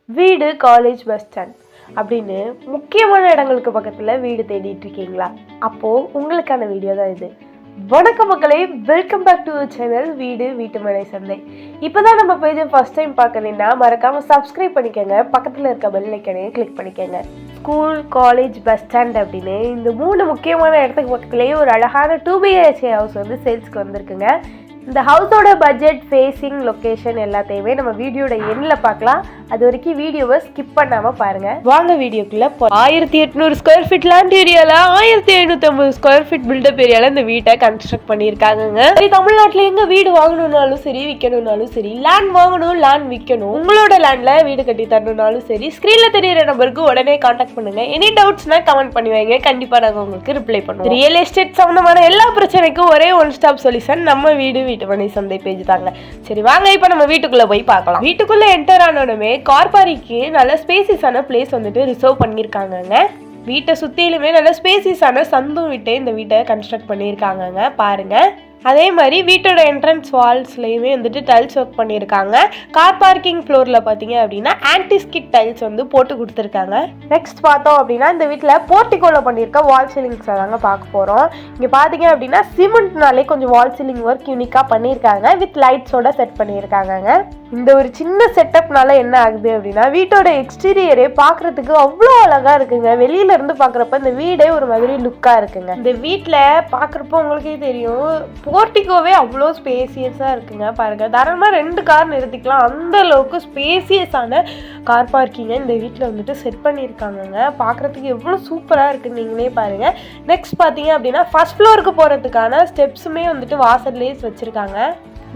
வீடு, college, bus stand அப்படின்னு முக்கியமான இடங்களுக்கு பக்கத்தில் வீடு தேடிட்டு இருக்கீங்களா? அப்போது உங்களுக்கான வீடியோ தான் இது. வணக்கம் மக்களே, வெல்கம் பேக் டு சேனல் வீடு வீட்டுமனை சந்தை. இப்போ தான் நம்ம பேஜை ஃபர்ஸ்ட் டைம் பார்க்கணுன்னா மறக்காமல் சப்ஸ்கிரைப் பண்ணிக்கோங்க. பக்கத்தில் இருக்க பெல் ஐக்கனையும் கிளிக் பண்ணிக்கோங்க. ஸ்கூல், காலேஜ், பஸ் ஸ்டாண்ட் அப்படின்னு இந்த 3 முக்கியமான இடத்துக்கு பக்கத்துலேயே ஒரு அழகான 2 BHK ஹவுஸ் வந்து சேல்ஸ்க்கு வந்திருக்குங்க. இந்த ஹவுஸோட பட்ஜெட், ஃபேஸிங், லொக்கேஷன் எல்லாத்தையுமே நம்ம வீடியோட எண்ணில் பார்க்கலாம். அது வரைக்கும் வீடியோவை ஸ்கிப் பண்ணாமல் பாருங்கள். வாங்க வீடியோக்குள்ளே 1800 ஸ்கொயர் ஃபீட் லேண்ட் ஏரியாவில் 1550 ஸ்கொயர் ஃபீட் பில்டப் ஏரியாவில் இந்த வீட்டை கன்ஸ்ட்ரக்ட் பண்ணியிருக்காங்க. சரி, தமிழ்நாட்டில் எங்கே வீடு வாங்கணுன்னாலும் சரி, விற்கணும்னாலும் சரி, லேண்ட் வாங்கணும், லேண்ட் விற்கணும், உங்களோட லேண்டில் வீடு கட்டி தரணும்னாலும் சரி, ஸ்க்ரீனில் தெரியிற நம்பருக்கு உடனே கான்டாக்ட் பண்ணுங்கள். எனி டவுட்ஸ்னா கமெண்ட் பண்ணி வைங்க, கண்டிப்பாக நாங்கள் உங்களுக்கு ரிப்ளை பண்ணுவோம். ரியல் எஸ்டேட் சம்மந்தமான எல்லா பிரச்சனைக்கும் ஒரே ஒன் ஸ்டாப் சொல்யூஷன் நம்ம வீடு வீட்டுமனை சந்தை பேஜ் தாங்க. சரி வாங்க இப்போ நம்ம வீட்டுக்குள்ள போய் பார்க்கலாம். வீட்டுக்குள்ள என்டர் ஆனோடனே கார் பார்க்கிங்க்கு நல்ல ஸ்பேசியஸான பிளேஸ் வந்துட்டு ரிசர்வ் பண்ணியிருக்காங்க. வீட்டை சுற்றிலுமே நல்ல ஸ்பேசியஸான சந்தும் விட்டு இந்த வீட்டை கன்ஸ்ட்ரக்ட் பண்ணியிருக்காங்க பாருங்க. அதே மாதிரி வீட்டோட என்ட்ரன்ஸ் வால்ஸ்லையுமே வந்துட்டு டைல்ஸ் ஒர்க் பண்ணியிருக்காங்க. கார் பார்க்கிங் ஃப்ளோரில் பார்த்தீங்க அப்படின்னா ஆன்டிஸ்கிட் டைல்ஸ் வந்து போட்டு கொடுத்துருக்காங்க. நெக்ஸ்ட் பார்த்தோம் அப்படின்னா இந்த வீட்டில் போர்ட்டிகோவில் பண்ணியிருக்க வால் சீலிங்ஸை தாங்க பார்க்க போகிறோம். இங்கே பார்த்தீங்க அப்படின்னா சிமெண்ட்னாலே கொஞ்சம் வால் சீலிங் ஒர்க் யூனிக்காக பண்ணியிருக்காங்க. வித் லைட்ஸோட செட் பண்ணியிருக்காங்க. இந்த ஒரு சின்ன செட்டப்னால என்ன ஆகுது அப்படின்னா வீட்டோட எக்ஸ்டீரியரே பார்க்குறதுக்கு அவ்வளோ அழகாக இருக்குங்க. வெளியில இருந்து பார்க்குறப்ப இந்த வீடே ஒரு மாதிரி லுக்காக இருக்குங்க. இந்த வீட்டில் பார்க்குறப்ப உங்களுக்கே தெரியும், போர்ட்டிகோவே அவ்வளோ ஸ்பேசியஸாக இருக்குங்க. பாருங்கள், தாராளமாக 2 கார் நிறுத்திக்கலாம், அந்த அளவுக்கு ஸ்பேசியஸான கார் பார்க்கிங்கை இந்த வீட்டில் வந்துட்டு செட் பண்ணியிருக்காங்கங்க. பார்க்குறதுக்கு எவ்வளோ சூப்பராக இருக்குன்னு நீங்களே பாருங்கள். நெக்ஸ்ட் பார்த்தீங்க அப்படின்னா ஃபர்ஸ்ட் ஃப்ளோருக்கு போகிறதுக்கான ஸ்டெப்ஸுமே வந்துட்டு வாசல்லேயே வச்சுருக்காங்க.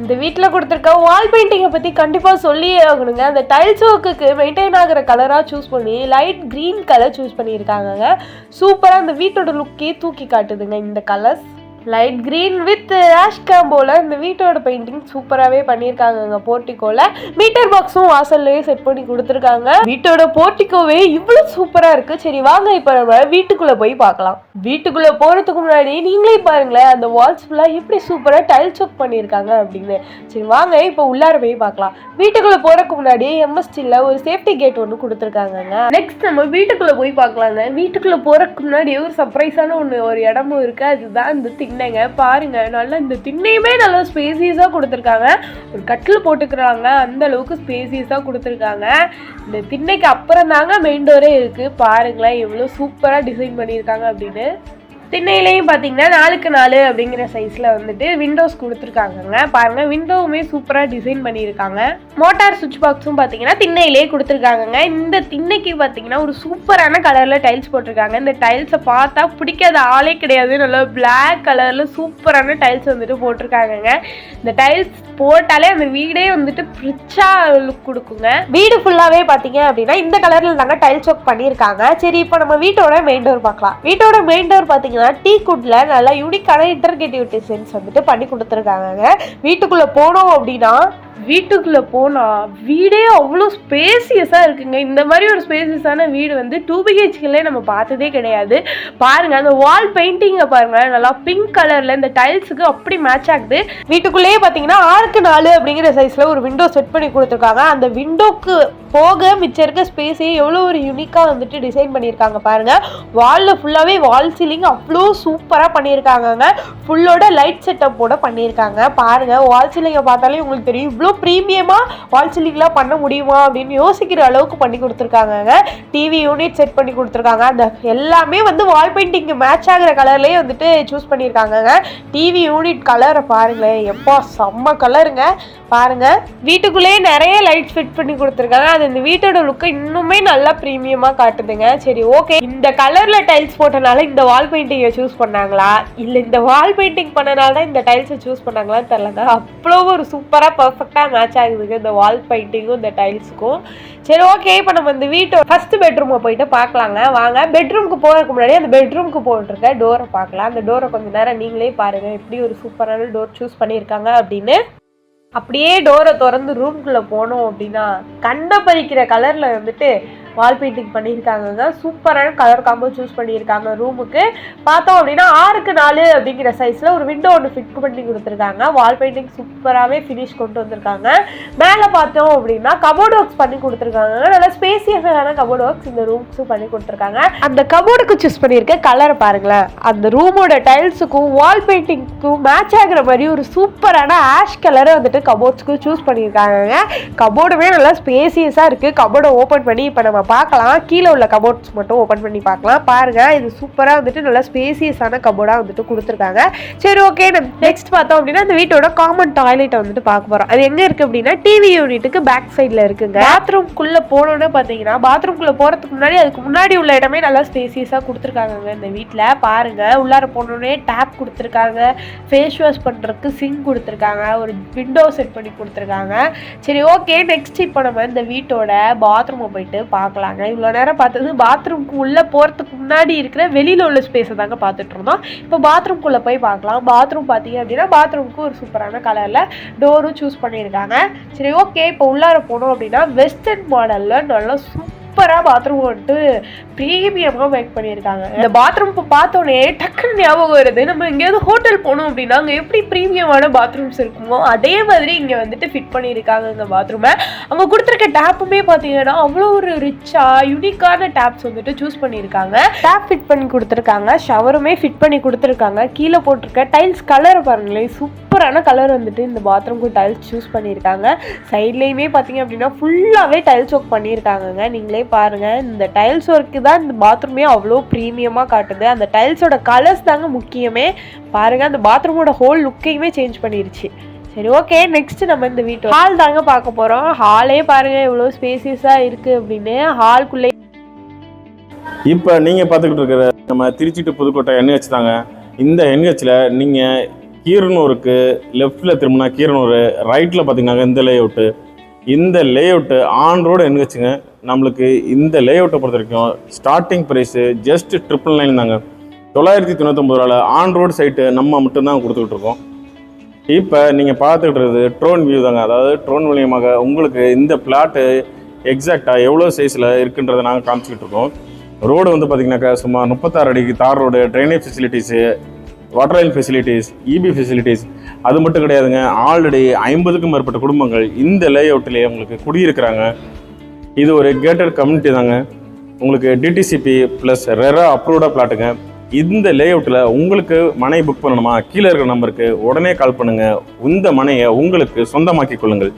இந்த வீட்டில் கொடுத்துருக்க வால் பெயிண்டிங்கை பற்றி கண்டிப்பாக சொல்லியே ஆகணுங்க. அந்த டைல்ஸ் ஒர்க்குக்கு மெயின்டைன் ஆகிற கலராக சூஸ் பண்ணி லைட் க்ரீன் கலர் சூஸ் பண்ணியிருக்காங்க. சூப்பராக இந்த வீட்டோட லுக்கே தூக்கி காட்டுதுங்க இந்த colours. Light green with ash காம்போல இந்த வீட்டோட பெயிண்டிங் சூப்பராகவே பண்ணியிருக்காங்க. போர்ட்டிகோல மீட்டர் பாக்ஸும் வாசல்லையே செட் பண்ணி கொடுத்துருக்காங்க. வீட்டோட போர்ட்டிகோவே இவ்வளோ சூப்பராக இருக்கு. சரி வாங்க இப்போ நம்ம வீட்டுக்குள்ளே போய் பார்க்கலாம். வீட்டுக்குள்ளே போகிறதுக்கு முன்னாடி நீங்களே பாருங்களேன், அந்த வால்ஸ் ஃபுல்லாக எப்படி சூப்பராக டைல்ஸ் ஒர்க் பண்ணியிருக்காங்க அப்படின்னு. சரி வாங்க இப்போ உள்ளார போய் பார்க்கலாம். வீட்டுக்குள்ளே போகிறதுக்கு முன்னாடி எம்எஸ்டியில் ஒரு சேஃப்டி கேட் ஒன்று கொடுத்துருக்காங்க. நெக்ஸ்ட் நம்ம வீட்டுக்குள்ளே போய் பார்க்கலாங்க. வீட்டுக்குள்ளே போகிறதுக்கு முன்னாடி ஒரு சர்ப்ரைஸான ஒரு இடமும் இருக்கு. அதுதான் இந்த திண்ணைங்க. பாருங்க, நல்லா இந்த திண்ணையுமே நல்லா ஸ்பேசியஸாக கொடுத்துருக்காங்க. ஒரு கட்டில் போட்டுக்கிறாங்க, அந்த அளவுக்கு ஸ்பேசியஸாக கொடுத்துருக்காங்க. இந்த திண்ணைக்கு அப்புறம் தாங்க மெயின் டோரே இருக்கு. பாருங்களேன் எவ்வளோ சூப்பராக டிசைன் பண்ணியிருக்காங்க அப்படின்னு. திண்ணையிலையும் பார்த்தீங்கன்னா 4x4 அப்படிங்கிற சைஸில் வந்துட்டு விண்டோஸ் கொடுத்துருக்காங்க. பாருங்கள், விண்டோவுமே சூப்பராக டிசைன் பண்ணியிருக்காங்க. மோட்டார் சுவிட்ச் பாக்ஸும் பார்த்தீங்கன்னா திண்ணையிலே கொடுத்துருக்காங்க. இந்த திண்ணைக்கு பார்த்தீங்கன்னா ஒரு சூப்பரான கலரில் டைல்ஸ் போட்டிருக்காங்க. இந்த டைல்ஸை பார்த்தா பிடிக்காத ஆளே கிடையாது. நல்லா பிளாக் கலரில் சூப்பரான டைல்ஸ் வந்துட்டு போட்டிருக்காங்க. இந்த டைல்ஸ் போட்டாலே அந்த வீடே வந்துட்டு ரிச்சாக லுக் கொடுக்குங்க. வீடு ஃபுல்லாகவே பார்த்தீங்க அப்படின்னா இந்த கலரில் நாங்கள் டைல்ஸ் ஒர்க் பண்ணியிருக்காங்க. சரி இப்போ நம்ம வீட்டோட மெயின் டோர் பார்க்கலாம். வீட்டோட மெயின் டோர் பார்த்தீங்கன்னா டீ குட்ல நல்லா யூனிக்கான இன்டர்கேட்டிவ் டிசைன்ஸ் வந்துட்டு பண்ணி கொடுத்துருக்காங்க. வீட்டுக்குள்ள போனோம் அப்படின்னா வீட்டுக்குள்ள போனா வீடே அவ்வளோ ஸ்பேசியஸாக இருக்குங்க. இந்த மாதிரி ஒரு ஸ்பேசியஸான வீடு வந்து 2 BHKலே நம்ம பார்த்ததே கிடையாது. பாருங்க, அந்த வால் பெயிண்டிங்கை பாருங்க, நல்லா பிங்க் கலர்ல இந்த டைல்ஸுக்கு அப்படி மேட்ச் ஆகுது. வீட்டுக்குள்ளேயே பார்த்தீங்கன்னா 6x4 அப்படிங்கிற சைஸ்ல ஒரு விண்டோ செட் பண்ணி கொடுத்துருக்காங்க. அந்த விண்டோக்கு போக மிச்சம் இருக்க ஸ்பேஸே எவ்வளோ ஒரு யூனிக்காக வந்துட்டு டிசைன் பண்ணியிருக்காங்க பாருங்க. வாலில் ஃபுல்லாகவே வால் சீலிங் அவ்வளோ சூப்பராக பண்ணியிருக்காங்க. ஃபுல்லோட லைட் செட்டப்போட பண்ணியிருக்காங்க. பாருங்க, வால் சீலிங்கை பார்த்தாலே உங்களுக்கு தெரியும் இவ்வளோ ப்ரீமியமாக வால் சீலிங்லாம் பண்ண முடியுமா அப்படின்னு யோசிக்கிற அளவுக்கு பண்ணி கொடுத்துருக்காங்க. டிவி யூனிட் செட் பண்ணி கொடுத்துருக்காங்க. அந்த எல்லாமே வந்து வால் பெயிண்டிங்கு மேட்ச் ஆகிற கலர்லேயே வந்துட்டு சூஸ் பண்ணியிருக்காங்க. டிவி யூனிட் கலரை பாருங்களேன், எப்போ செம்ம கலருங்க. பாருங்க, வீட்டுக்குள்ளேயே நிறைய லைட்ஸ் ஃபிட் பண்ணி கொடுத்துருக்காங்க. அது இந்த வீட்டோட லுக்கை இன்னுமே நல்லா ப்ரீமியமாக காட்டுதுங்க. சரி ஓகே, இந்த கலரில் டைல்ஸ் போட்டனால இந்த வால் பெயிண்டிங்கை சூஸ் பண்ணாங்களா இல்லை இந்த வால் பெயிண்டிங் பண்ணனால தான் இந்த டைல்ஸை சூஸ் பண்ணாங்களான்னு தெரியலங்க. அவ்வளோ ஒரு சூப்பராக பர்ஃபெக்டாக மேட்ச் ஆகுதுங்க இந்த வால் பெயிண்டிங்கும் இந்த டைல்ஸுக்கும். சரி ஓகே, இப்போ நம்ம இந்த வீட்டோட ஃபர்ஸ்ட் பெட்ரூமை போயிட்டு பார்க்கலாங்க. வாங்க, பெட்ரூமுக்கு போகிறதுக்கு முன்னாடி அந்த பெட்ரூமுக்கு போட்டுருக்க டோரை பார்க்கலாம். அந்த டோரை கொஞ்சம் நேரம் நீங்களே பாருங்கள் எப்படி ஒரு சூப்பரான டோர் சூஸ் பண்ணியிருக்காங்க அப்படின்னு. அப்படியே டோரை திறந்து ரூம்குள்ளே போனோம் அப்படின்னா கண்ணை பறிக்கிற கலரில் வந்துட்டு வால் பெயிண்டிங் பண்ணியிருக்காங்க. சூப்பரான கலர் காம்போ சூஸ் பண்ணியிருக்காங்க. ரூமுக்கு பார்த்தோம் அப்படின்னா 6x4 அப்படிங்கிற சைஸில் ஒரு விண்டோ ஒன்று ஃபிட் பண்ணி கொடுத்துருக்காங்க. வால் பெயிண்டிங் சூப்பராகவே ஃபினிஷ் கொண்டு வந்திருக்காங்க. மேலே பார்த்தோம் அப்படின்னா கபோர்ட் ஒர்க்ஸ் பண்ணி கொடுத்துருக்காங்க. நல்லா ஸ்பேசியஸான கபோர்ட் ஒர்க்ஸ் இந்த ரூம்ஸும் பண்ணி கொடுத்துருக்காங்க. அந்த கபோர்டுக்கு சூஸ் பண்ணியிருக்க கலர் பாருங்களேன், அந்த ரூமோட டைல்ஸுக்கும் வால் பெயிண்டிங்க்கும் மேட்ச் ஆகிற மாதிரி ஒரு சூப்பரான ஆஷ் கலரை வந்துட்டு கபோர்ட்ஸ்க்கு சூஸ் பண்ணியிருக்காங்க. கபோர்டுமே நல்லா ஸ்பேசியஸாக இருக்குது. கபோர்டை ஓப்பன் பண்ணி இப்போ நம்ம பார்க்கலாம். கீழே உள்ள கபோர்ட்ஸ் மட்டும் ஓப்பன் பண்ணி பார்க்கலாம். பாருங்கள், இது சூப்பராக வந்துட்டு நல்லா ஸ்பேசியஸான கபோர்டாக வந்துட்டு கொடுத்துருக்காங்க. சரி, ஓகே. நம்ம நெக்ஸ்ட் பார்த்தோம் அப்படின்னா இந்த வீட்டோட காமன் டாய்லெட்டை வந்துட்டு பார்க்க போகிறோம். அது எங்கே இருக்குது அப்படின்னா டிவி யூனிட்டுக்கு பேக் சைடில் இருக்குங்க. பாத்ரூம்குள்ளே போனோன்னு பார்த்தீங்கன்னா பாத்ரூம்குள்ளே போகிறதுக்கு முன்னாடி அதுக்கு முன்னாடி உள்ள இடமே நல்லா ஸ்பேசியஸாக கொடுத்துருக்காங்க இந்த வீட்டில். பாருங்கள், உள்ளார போனோடனே டேப் கொடுத்துருக்காங்க, ஃபேஸ் வாஷ் பண்ணுறதுக்கு சிங்க் கொடுத்துருக்காங்க, ஒரு விண்டோ செட் பண்ணி கொடுத்துருக்காங்க. சரி, ஓகே. நெக்ஸ்ட் இப்போ நம்ம இந்த வீட்டோட பாத்ரூமை போயிட்டு பார்க்கலாங்க. இவ்வளோ நேரம் பார்த்தது பாத்ரூம்க்கு உள்ளே போகிறதுக்கு முன்னாடி இருக்கிற வெளியில் உள்ள ஸ்பேஸை தாங்க பார்த்துட்டு இருந்தோம். இப்போ பாத்ரூம்குள்ளே போய் பார்க்கலாம். பாத்ரூம் பார்த்தீங்க அப்படின்னா பாத்ரூமுக்கு ஒரு சூப்பரான கலரில் டோரும் சூஸ் பண்ணியிருக்காங்க. சரி, ஓகே. இப்போ உள்ளார போனோம் அப்படின்னா வெஸ்டர்ன் மாடலில் நல்லா சூப்பராக பாத்ரூம் வந்துட்டு ப்ரீமியமாக மேக் பண்ணியிருக்காங்க. இந்த பாத்ரூம் இப்போ பார்த்தோன்னே டக்குன்னு ஞாபகம் வருது, நம்ம எங்கேயாவது ஹோட்டல் போனோம் அப்படின்னா அங்கே எப்படி ப்ரீமியமான பாத்ரூம்ஸ் இருக்குமோ அதே மாதிரி இங்கே வந்துட்டு ஃபிட் பண்ணியிருக்காங்க இந்த பாத்ரூமை. அவங்க கொடுத்துருக்க டேப்புமே பார்த்தீங்கன்னா அவ்வளோ ஒரு ரிச்சாக யூனிக்கான டேப்ஸ் வந்துட்டு சூஸ் பண்ணியிருக்காங்க. டேப் ஃபிட் பண்ணி கொடுத்துருக்காங்க, ஷவருமே ஃபிட் பண்ணி கொடுத்துருக்காங்க. கீழே போட்டிருக்க டைல்ஸ் கலர் பாருங்களேன், சூப்பரான கலர் வந்துட்டு இந்த பாத்ரூம்க்கு டைல்ஸ் சூஸ் பண்ணியிருக்காங்க. சைட்லேயுமே பார்த்தீங்க அப்படின்னா ஃபுல்லாகவே டைல்ஸ் ஒர்க் பண்ணியிருக்காங்க. நீங்களே பாருங்கள், இந்த டைல்ஸ் ஒர்க்கு தான் இந்த பாத்ரூமே அவ்வளோ ப்ரீமியமாக காட்டுது. அந்த டைல்ஸோட கலர்ஸ் தாங்க முக்கியமே. பாருங்கள், அந்த பாத்ரூமோட ஹோல் லுக்கையுமே சேஞ்ச் பண்ணிருச்சு. சரி, ஓகே. நெக்ஸ்ட் நம்ம இந்த வீட்டு ஹால் தாங்க பார்க்க போகிறோம். ஹாலே பாருங்கள் எவ்வளோ ஸ்பேசியஸாக இருக்குது அப்படின்னு. ஹால்குள்ளே இப்போ நீங்கள் பார்த்துக்கிட்டு இருக்கிற நம்ம திருச்சி டு புதுக்கோட்டை NH தாங்க. இந்த NHல நீங்கள் கீரனூருக்கு லெஃப்டில் திரும்பினா கீரனூர், ரைட்டில் பார்த்தீங்கன்னா இந்த லேஅவுட்டு. இந்த லேஅவுட்டு ஆன் ரோடு NHங்க. நம்மளுக்கு இந்த லேஅவுட்டை பொறுத்த வரைக்கும் ஸ்டார்டிங் ப்ரைஸு ஜஸ்ட் 999 தாங்க. 999 ரூபாயில் ஆன் ரோடு சைட்டு நம்ம மட்டும்தான் கொடுத்துக்கிட்டு இருக்கோம். இப்போ நீங்கள் பார்த்துக்கிட்டு இருக்கிறது ட்ரோன் வியூ தாங்க. அதாவது ட்ரோன் மூலியமாக உங்களுக்கு இந்த பிளாட்டு எக்ஸாக்டாக எவ்வளோ சைஸில் இருக்குன்றதை நாங்கள் காமிச்சிக்கிட்டு இருக்கோம். ரோடு வந்து பார்த்திங்கனாக்கா சுமார் 36 அடிக்கு தார் road, drainage facilities, water line facilities, EB facilities. அது மட்டும் கிடையாதுங்க, ஆல்ரெடி 50க்கும் மேற்பட்ட குடும்பங்கள் இந்த லேஅவுட்டிலே உங்களுக்கு குடியிருக்கிறாங்க. இது ஒரு கேட்டட் கம்யூனிட்டி தாங்க. உங்களுக்கு DTCP ப்ளஸ் ரெரா அப்ரூவ்டாக பிளாட்டுங்க. இந்த லேஅவுட்டில் உங்களுக்கு மனை புக் பண்ணணுமா, கீழே இருக்கிற நம்பருக்கு உடனே கால் பண்ணுங்கள். இந்த மனையை உங்களுக்கு சொந்தமாக்கி கொள்ளுங்கள்.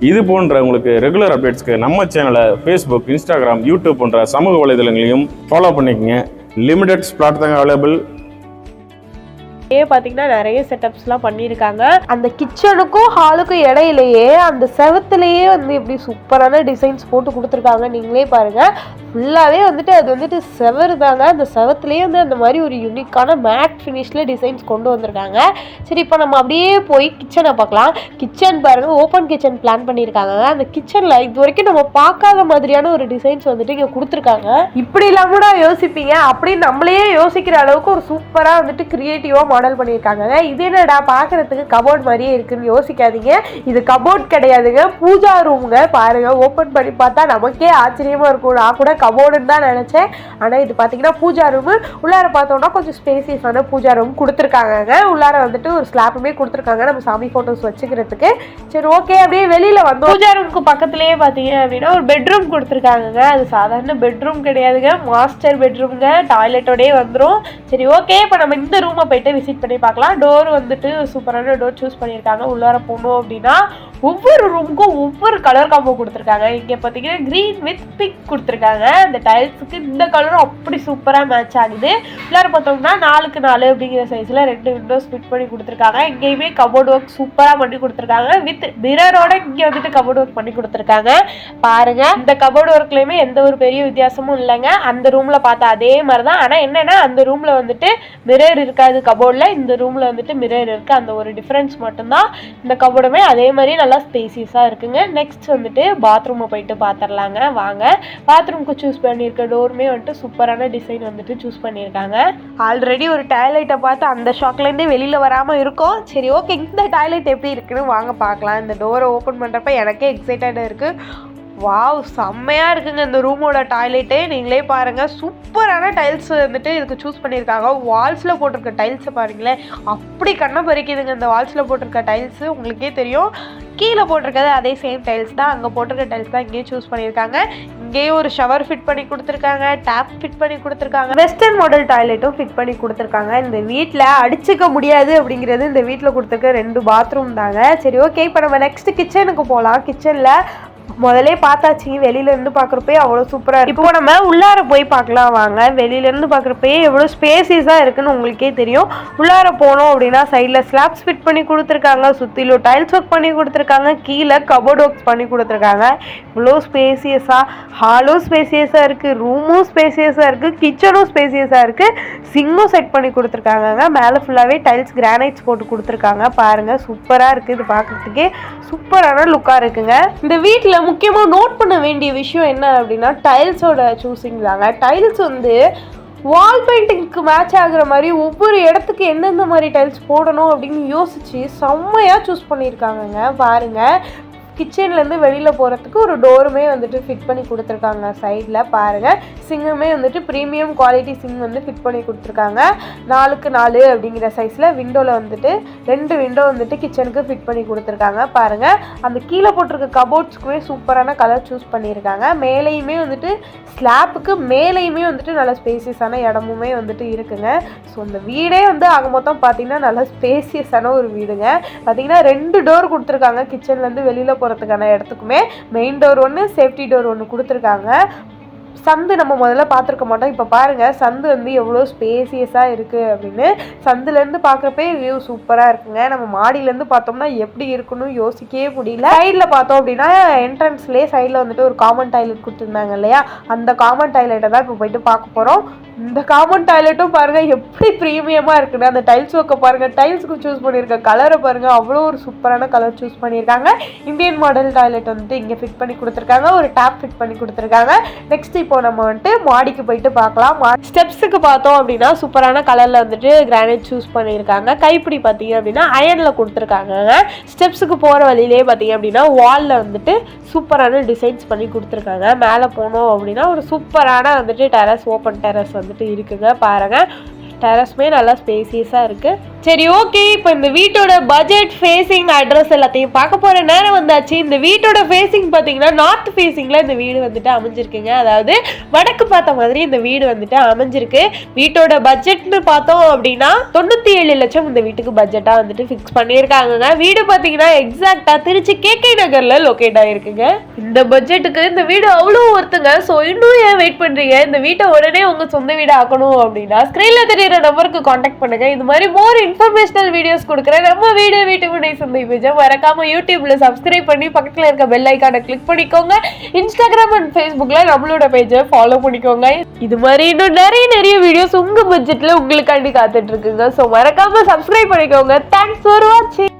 இது போன்ற உங்களுக்கு ரெகுலர் அப்டேட்ஸ்க்கு நம்ம சேனலை Facebook, Instagram, YouTube போன்ற சமூக வலைதளங்களையும் ஃபாலோ பண்ணிக்கங்க. லிமிடெட் ஸ்பிளாட் தாங்க அவைலபிள். பார்த்தீங்கன்னா நிறைய செட்டப்ஸ்லாம் பண்ணியிருக்காங்க. அந்த கிச்சனுக்கும் ஹாலுக்கும் இடையிலேயே அந்த செவத்துலேயே வந்து எப்படி சூப்பரான டிசைன்ஸ் போட்டு கொடுத்துருக்காங்க. நீங்களே பாருங்கள், ஃபுல்லாகவே வந்துட்டு அது வந்துட்டு செவர் தாங்க. அந்த செவத்துலேயே வந்து அந்த மாதிரி ஒரு யூனிக்கான மேட் ஃபினிஷில் டிசைன்ஸ் கொண்டு வந்திருக்காங்க. சரி, இப்போ நம்ம அப்படியே போய் கிச்சனை பார்க்கலாம். கிச்சன் பாருங்கள், ஓப்பன் கிச்சன் பிளான் பண்ணியிருக்காங்க. அந்த கிச்சனில் இது வரைக்கும் நம்ம பார்க்காத மாதிரியான ஒரு டிசைன்ஸ் வந்துட்டு இங்கே கொடுத்துருக்காங்க. இப்படிலாம் கூட யோசிப்பீங்க அப்படின்னு நம்மளையே யோசிக்கிற அளவுக்கு ஒரு சூப்பராக வந்துட்டு கிரியேட்டிவாக மாடல் பண்ணியிருக்காங்க. இது என்னடா பார்க்குறதுக்கு கபோர்ட் மாதிரியே இருக்குன்னு யோசிக்காதீங்க. இது கபோர்ட் கிடையாதுங்க, பூஜா ரூமுங்க. பாருங்கள், ஓப்பன் பண்ணி பார்த்தா நமக்கே ஆச்சரியமாக இருக்கும். நான் கூட கபோர்டுன்னு தான் நினச்சேன், ஆனால் இது பார்த்தீங்கன்னா பூஜா ரூமு. உள்ளார பார்த்தோம்னா கொஞ்சம் ஸ்பேசியஸான பூஜா ரூம் கொடுத்துருக்காங்க. உள்ளார வந்துட்டு ஒரு ஸ்லாப்புமே கொடுத்துருக்காங்க நம்ம சாமி ஃபோட்டோஸ் வச்சுக்கிறதுக்கு. சரி, ஓகே. அப்படியே வெளியில் வந்து பூஜா ரூமுக்கு பக்கத்துலேயே பார்த்தீங்க அப்படின்னா ஒரு பெட்ரூம் கொடுத்துருக்காங்க. அது சாதாரண பெட்ரூம் கிடையாதுங்க, மாஸ்டர் பெட்ரூம்ங்க. டாய்லெட்டோடயே வந்துடும். சரி, ஓகே. இப்போ நம்ம இந்த ரூமை போயிட்டு விசிட் பண்ணி பார்க்கலாம். டோர் வந்துட்டு சூப்பரான டோர் சூஸ் பண்ணியிருக்காங்க. உள்ளார போகணும் அப்படின்னா ஒவ்வொரு ரூமுக்கும் ஒவ்வொரு கலர் காம்போ கொடுத்துருக்காங்க. இங்கே பார்த்தீங்கன்னா க்ரீன் வித் பிங்க் கொடுத்துருக்காங்க. அந்த டைல்ஸுக்கு இந்த கலரும் அப்படி சூப்பராக மேட்ச் ஆகுது. உள்ளார பார்த்தோம்னா 4x4 அப்படிங்கிற சைஸில் 2 விண்டோஸ் ஃபிட் பண்ணி கொடுத்துருக்காங்க. இங்கேயுமே கபோர்ட் ஒர்க் சூப்பராக பண்ணி கொடுத்துருக்காங்க. வித் மிரரோட இங்கே வந்துட்டு கபோர்ட் ஒர்க் பண்ணி கொடுத்துருக்காங்க. பாருங்க, இந்த கபோர்ட் ஒர்க்லேயுமே எந்த ஒரு பெரிய வித்தியாசமும் இல்லைங்க. அந்த ரூமில் பார்த்தா அதே மாதிரி தான். ஆனால் என்னென்னா அந்த ரூமில் வந்துட்டு மிரர் இருக்காது கபோர்டில், இந்த ரூமில் வந்துட்டு மிரர் இருக்குது. அந்த ஒரு டிஃப்ரென்ஸ் மட்டும்தான். இந்த கபோர்டுமே அதே மாதிரி நல்லா ஸ்பேசியஸாக இருக்குங்க. நெக்ஸ்ட் வந்துட்டு பாத்ரூமை போயிட்டு பார்த்துடலாங்க வாங்க. பாத்ரூமுக்கு சூஸ் பண்ணியிருக்க டோருமே வந்துட்டு சூப்பரான டிசைன் வந்துட்டு சூஸ் பண்ணியிருக்காங்க. ஆல்ரெடி ஒரு டாய்லெட்டை பார்த்து அந்த ஷாக்லேருந்தே வெளியில் வராமல் இருக்கும். சரி, ஓகே. இந்த டாய்லெட் எப்படி இருக்குன்னு வாங்க பார்க்கலாம். இந்த டோரை ஓப்பன் பண்ணுறப்ப எனக்கே எக்ஸைட்டடாக இருக்குது. வாவ், செம்மையா இருக்குங்க இந்த ரூமோட டாய்லெட்டு. நீங்களே பாருங்க, சூப்பரான டைல்ஸ் வந்துட்டு இதுக்கு சூஸ் பண்ணியிருக்காங்க. வால்ஸில் போட்டிருக்க டைல்ஸை பாருங்களேன், அப்படி கண்ணை பறிக்குதுங்க இந்த வால்ஸில் போட்டிருக்க டைல்ஸு. உங்களுக்கே தெரியும், கீழே போட்டிருக்கிறது அதே சேம் டைல்ஸ் தான், அங்கே போட்டிருக்க டைல்ஸ் தான் இங்கேயும் சூஸ் பண்ணியிருக்காங்க. இங்கேயும் ஒரு ஷவர் ஃபிட் பண்ணி கொடுத்துருக்காங்க, டேப் ஃபிட் பண்ணி கொடுத்துருக்காங்க, வெஸ்டர்ன் மாடல் டாய்லெட்டும் ஃபிட் பண்ணி கொடுத்துருக்காங்க. இந்த வீட்டில் அடிச்சுக்க முடியாது அப்படிங்கிறது இந்த வீட்டில் கொடுத்துருக்க 2 பாத்ரூம் தாங்க. சரி, ஓகே, இப்போ நம்ம நெக்ஸ்ட் கிச்சனுக்கு போகலாம். கிச்சனில் முதலே பார்த்தாச்சு, வெளியிலேருந்து பார்க்குறப்பே அவ்வளோ சூப்பராக இருக்குது. இப்போ நம்ம உள்ளார போய் பார்க்கலாம் வாங்க. வெளியிலேருந்து பார்க்குறப்பே எவ்வளோ ஸ்பேசியஸாக இருக்குன்னு உங்களுக்கே தெரியும். உள்ளார போனோம் அப்படின்னா சைடில் ஸ்லாப்ஸ் ஃபிட் பண்ணி கொடுத்துருக்காங்க, சுற்றிலும் டைல்ஸ் ஒர்க் பண்ணி கொடுத்துருக்காங்க, கீழே கபோர்ட் ஒர்க்ஸ் பண்ணி கொடுத்துருக்காங்க. இவ்வளோ ஸ்பேசியஸாக, ஹாலும் ஸ்பேசியஸாக இருக்குது, ரூமும் ஸ்பேசியஸாக இருக்குது, கிச்சனும் ஸ்பேசியஸாக இருக்குது, சிங்கும் செட் பண்ணி கொடுத்துருக்காங்க. மேலே ஃபுல்லாகவே டைல்ஸ் கிரானைட்ஸ் போட்டு கொடுத்துருக்காங்க. பாருங்கள், சூப்பராக இருக்குது. இது பார்க்குறதுக்கே சூப்பரான லுக்காக இருக்குங்க. இந்த வீட்டில் முக்கியமாக நோட் பண்ண வேண்டிய விஷயம் என்ன அப்படின்னா டைல்ஸோட சூஸிங் தாங்க. டைல்ஸ் வந்து வால் பெயிண்டிங்க்கு மேட்ச் ஆகுற மாதிரி ஒவ்வொரு இடத்துக்கு எந்தெந்த மாதிரி டைல்ஸ் போடணும் அப்படின்னு யோசிச்சு செம்மையாக சூஸ் பண்ணியிருக்காங்கங்க. பாருங்கள், கிச்சன்லேருந்து வெளியில் போகிறதுக்கு ஒரு டோருமே வந்துட்டு ஃபிட் பண்ணி கொடுத்துருக்காங்க. சைடில் பாருங்கள், சிங்குமே வந்துட்டு ப்ரீமியம் குவாலிட்டி சிங் வந்து ஃபிட் பண்ணி கொடுத்துருக்காங்க. 4x 4 அப்படிங்கிற சைஸில் விண்டோவில் வந்துட்டு 2 விண்டோ வந்துட்டு கிச்சனுக்கு ஃபிட் பண்ணி கொடுத்துருக்காங்க. பாருங்கள், அந்த கீழே போட்டிருக்க கபோர்ட்ஸ்க்குமே சூப்பரான கலர் சூஸ் பண்ணியிருக்காங்க. மேலேயுமே வந்துட்டு ஸ்லாப்புக்கு மேலேயுமே வந்துட்டு நல்ல ஸ்பேசியஸான இடமுமே வந்துட்டு இருக்குங்க. ஸோ இந்த வீடே வந்து ஆக மொத்தம் பார்த்தீங்கன்னா நல்ல ஸ்பேசியஸான ஒரு வீடுங்க. பார்த்தீங்கன்னா 2 டோர் கொடுத்துருக்காங்க. கிச்சன்லேருந்து வெளியில் போகிறதுக்கான இடத்துக்குமே மெயின் டோர் ஒன்று, சேஃப்டி டோர் ஒன்று கொடுத்துருக்காங்க. சந்து நம்ம முதல்ல பார்த்துருக்க மாட்டோம். இப்போ பாருங்கள், சந்து வந்து எவ்வளோ ஸ்பேசியஸாக இருக்குது அப்படின்னு. சந்துலேருந்து பார்க்குறப்பே வியூ சூப்பராக இருக்குங்க. நம்ம மாடியிலேருந்து பார்த்தோம்னா எப்படி இருக்குன்னு யோசிக்கவே முடியல. சைடில் பார்த்தோம் அப்படின்னா என்ட்ரன்ஸ்லேயே சைடில் வந்துட்டு ஒரு காமன் டாய்லெட் கொடுத்துருந்தாங்க இல்லையா, அந்த காமன் டாய்லெட்டை தான் இப்போ போயிட்டு பார்க்க போகிறோம். இந்த காமன் டாய்லெட்டும் பாருங்கள் எப்படி ப்ரீமியமாக இருக்குன்னு. அந்த டைல்ஸ் ஒர்க்கை பாருங்கள், டைல்ஸுக்கு சூஸ் பண்ணியிருக்க கலரை பாருங்கள், அவ்வளோ ஒரு சூப்பரான கலர் சூஸ் பண்ணியிருக்காங்க. இந்தியன் மாடல் டாய்லெட் வந்துட்டு இங்கே ஃபிட் பண்ணி கொடுத்துருக்காங்க, ஒரு டேப் ஃபிட் பண்ணி கொடுத்துருக்காங்க. நெக்ஸ்ட் இப்போ நம்ம வந்துட்டு மாடிக்கு போயிட்டு பார்க்கலாம். ஸ்டெப்ஸுக்கு பார்த்தோம் அப்படின்னா சூப்பரான கலரில் வந்துட்டு கிரானைட் சூஸ் பண்ணியிருக்காங்க. கைப்பிடி பார்த்தீங்க அப்படின்னா அயனில் கொடுத்துருக்காங்க. ஸ்டெப்ஸுக்கு போகிற வழியிலே பார்த்தீங்க அப்படின்னா வாலில் வந்துட்டு சூப்பரான டிசைன்ஸ் பண்ணி கொடுத்துருக்காங்க. மேலே போனோம் அப்படின்னா ஒரு சூப்பரான வந்துட்டு டெரஸ், ஓப்பன் டெரஸ் வந்துட்டு இருக்குங்க. பாருங்கள், டெரஸ்மே நல்லா ஸ்பேசியஸாக இருக்குது. சரி, ஓகே, இப்போ இந்த வீட்டோட பட்ஜெட், ஃபேஸிங், அட்ரஸ் எல்லாத்தையும் பார்க்க போகிற நேரம் வந்தாச்சு. இந்த வீட்டோட ஃபேஸிங் பார்த்தீங்கன்னா நார்த் ஃபேஸிங்கில் இந்த வீடு வந்துட்டு அமைஞ்சிருக்குங்க. அதாவது வடக்கு பார்த்த மாதிரி இந்த வீடு வந்துட்டு அமைஞ்சிருக்கு. வீட்டோட பட்ஜெட்னு பார்த்தோம் அப்படின்னா 97 லட்சம் இந்த வீட்டுக்கு பட்ஜெட்டாக வந்துட்டு ஃபிக்ஸ் பண்ணியிருக்காங்க. வீடு பார்த்தீங்கன்னா எக்ஸாக்டாக திருச்சி கேகே நகரில் லொக்கேட் ஆகிருக்குங்க. இந்த பட்ஜெட்டுக்கு இந்த வீடு அவ்வளோ ஒருத்துங்க. ஸோ இன்னும் ஏன் வெயிட் பண்ணுறீங்க? இந்த வீட்டை உடனே உங்கள் சொந்த வீடு ஆக்கணும் அப்படின்னா ஸ்க்ரீனில் தெரியுற நம்பருக்கு காண்டாக்ட் பண்ணுங்க. இது மாதிரி மோர் இன்ஃபர்மேஷனல் வீடியோஸ் கொடுக்குறேன். நம்ம வீட்டு மனை சந்தை பேஜை மறக்காம யூடியூப்ல சப்ஸ்கிரைப் பண்ணி பக்கத்தில் இருக்க பெல் ஐக்கானை கிளிக் பண்ணிக்கோங்க. இன்ஸ்டாகிராம் அண்ட் ஃபேஸ்புக்ல நம்மளோட பேஜை ஃபாலோ பண்ணிக்கோங்க. இது மாதிரி இன்னும் நிறைய வீடியோஸ் உங்க பட்ஜெட்ல உங்களுக்காண்டி காத்துட்டு இருக்குங்க. ஸோ மறக்காம சப்ஸ்கிரைப் பண்ணிக்கோங்க. தேங்க்ஸ் ஃபார் வாட்சிங்.